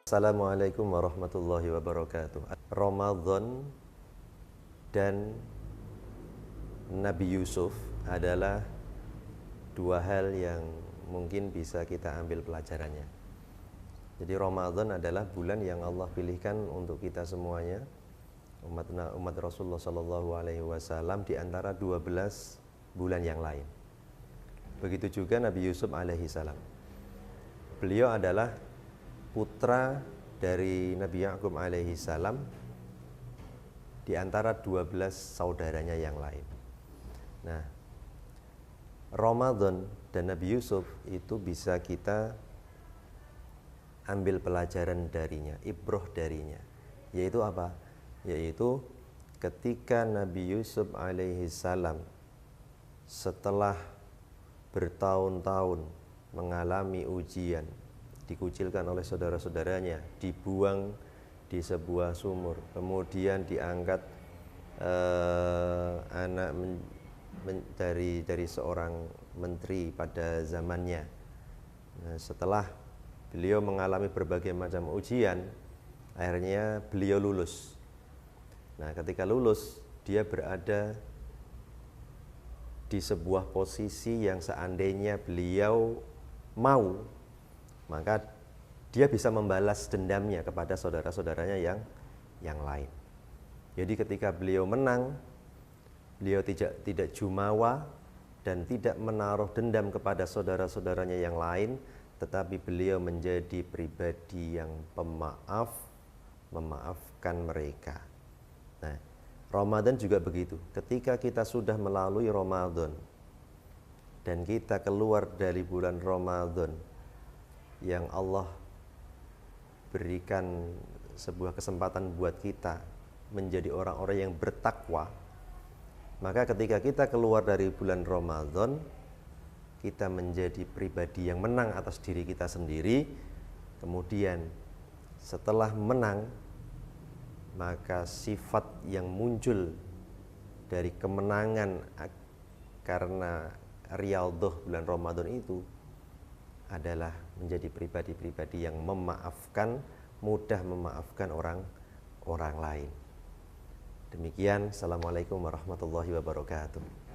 Assalamualaikum warahmatullahi wabarakatuh. Ramadan dan Nabi Yusuf adalah dua hal yang mungkin bisa kita ambil pelajarannya. Jadi Ramadan adalah bulan yang Allah pilihkan untuk kita semuanya, umat Rasulullah SAW, di antara 12 bulan yang lain. Begitu juga Nabi Yusuf alaihissalam. Beliau adalah putra dari Nabi Ya'qub alaihissalam di antara 12 saudaranya yang lain. Nah, Ramadan dan Nabi Yusuf itu bisa kita ambil pelajaran darinya, ibroh darinya. Yaitu apa? Yaitu ketika Nabi Yusuf alaihissalam setelah bertahun-tahun mengalami ujian, dikucilkan oleh saudara-saudaranya, dibuang di sebuah sumur, kemudian diangkat anak dari seorang menteri pada zamannya. Nah, setelah beliau mengalami berbagai macam ujian, akhirnya beliau lulus. Nah, ketika lulus, dia berada di sebuah posisi yang seandainya beliau mau, maka dia bisa membalas dendamnya kepada saudara-saudaranya yang lain. Jadi ketika beliau menang, beliau tidak jumawa dan tidak menaruh dendam kepada saudara-saudaranya yang lain, tetapi beliau menjadi pribadi yang pemaaf, memaafkan mereka. Nah, Ramadan juga begitu. Ketika kita sudah melalui Ramadan dan kita keluar dari bulan Ramadan yang Allah berikan sebuah kesempatan buat kita menjadi orang-orang yang bertakwa, maka ketika kita keluar dari bulan Ramadan, kita menjadi pribadi yang menang atas diri kita sendiri. Kemudian setelah menang, maka sifat yang muncul dari kemenangan karena riyadhah bulan Ramadan itu adalah menjadi pribadi-pribadi yang memaafkan, mudah memaafkan orang lain. Demikian, Assalamualaikum warahmatullahi wabarakatuh.